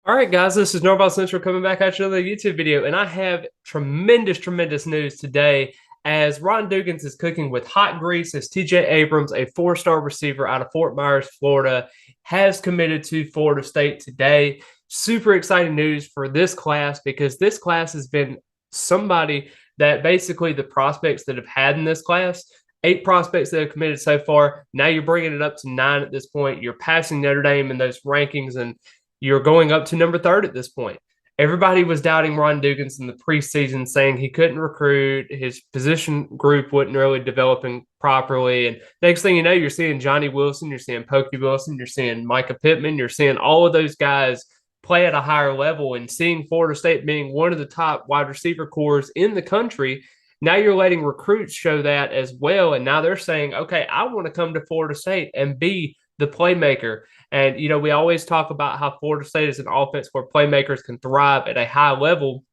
All right, guys, this is Norval Central coming back at you with a YouTube video, and I have tremendous news today as Ron Dugans is cooking with hot grease as TJ Abrams, a four-star receiver out of Fort Myers, Florida, has committed to Florida State today. Super exciting news for this class because this class has been somebody that basically the prospects that have had in this class, 8 prospects that have committed so far. Now you're bringing it up to 9 at this point. You're passing Notre Dame in those rankings, and you're going up to number third at this point. Everybody was doubting Ron Dugans in the preseason, saying he couldn't recruit, his position group wasn't really developing properly. And next thing you know, you're seeing Johnny Wilson, you're seeing Pokey Wilson, you're seeing Micah Pittman, you're seeing all of those guys play at a higher level, and seeing Florida State being one of the top wide receiver cores in the country. Now you're letting recruits show that as well. And now they're saying, okay, I want to come to Florida State and be the playmaker. And, we always talk about how Florida State is an offense where playmakers can thrive at a high level.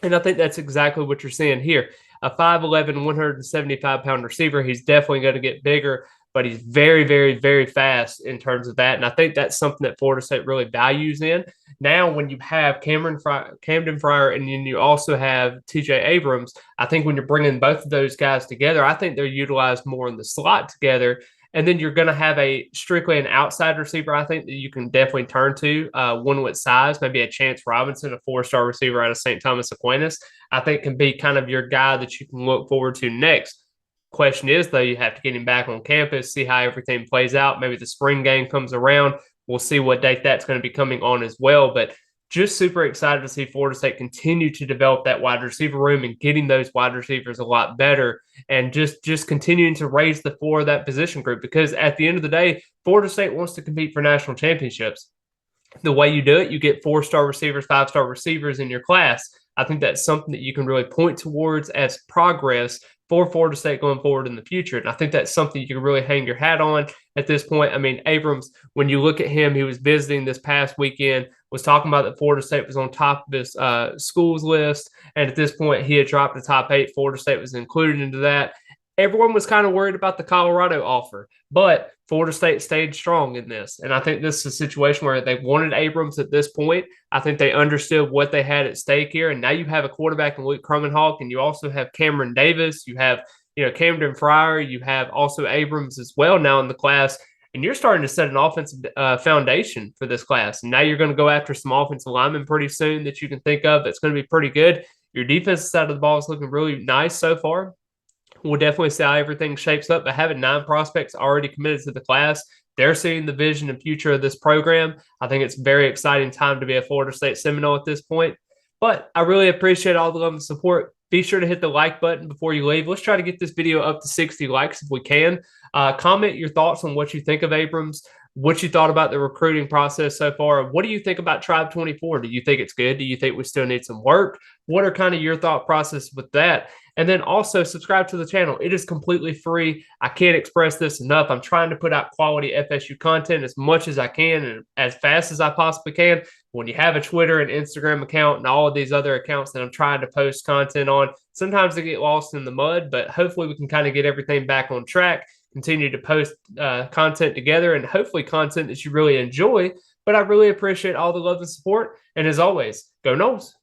And I think that's exactly what you're seeing here. A 5'11", 175-pound receiver, he's definitely going to get bigger, but he's very fast in terms of that. And I think that's something that Florida State really values in. Now, when you have Camden Fryer, and then you also have TJ Abrams, I think when you're bringing both of those guys together, I think they're utilized more in the slot together. And then you're going to have a strictly an outside receiver, I think, that you can definitely turn to. One with size, maybe a Chance Robinson, a four-star receiver out of St. Thomas Aquinas, I think can be kind of your guy that you can look forward to next. Question is, though, you have to get him back on campus, see how everything plays out. Maybe the spring game comes around. We'll see what date that's going to be coming on as well. But just super excited to see Florida State continue to develop that wide receiver room and getting those wide receivers a lot better, and just continuing to raise the floor of that position group, because at the end of the day, Florida State wants to compete for national championships. The way you do it, you get 4-star receivers, 5-star receivers in your class. I think that's something that you can really point towards as progress for Florida State going forward in the future. And I think that's something you can really hang your hat on at this point. I mean, Abrams, when you look at him, he was visiting this past weekend, was talking about that Florida State was on top of his schools list. And at this point, he had dropped the top 8. Florida State was included into that. Everyone was kind of worried about the Colorado offer, but Florida State stayed strong in this. And I think this is a situation where they wanted Abrams at this point. I think they understood what they had at stake here. And now you have a quarterback in Luke Krummenhoek, and you also have Cameron Davis. You have, Camden Fryer. You have also Abrams as well now in the class. And you're starting to set an offensive foundation for this class. And now you're going to go after some offensive linemen pretty soon that you can think of that's going to be pretty good. Your defensive side of the ball is looking really nice so far. We'll definitely see how everything shapes up. But having 9 prospects already committed to the class, they're seeing the vision and future of this program. I think it's a very exciting time to be a Florida State Seminole at this point. But I really appreciate all the love and support. Be sure to hit the like button before you leave. Let's try to get this video up to 60 likes if we can. Comment your thoughts on what you think of Abrams, what you thought about the recruiting process so far. What do you think about Tribe 24? Do you think it's good? Do you think we still need some work? What are kind of your thought process with that? And then also subscribe to the channel. It is completely free. I can't express this enough. I'm trying to put out quality FSU content as much as I can and as fast as I possibly can. When you have a Twitter and Instagram account and all of these other accounts that I'm trying to post content on, sometimes they get lost in the mud, but hopefully we can kind of get everything back on track, continue to post content together, and hopefully content that you really enjoy. But I really appreciate all the love and support. And as always, go Noles.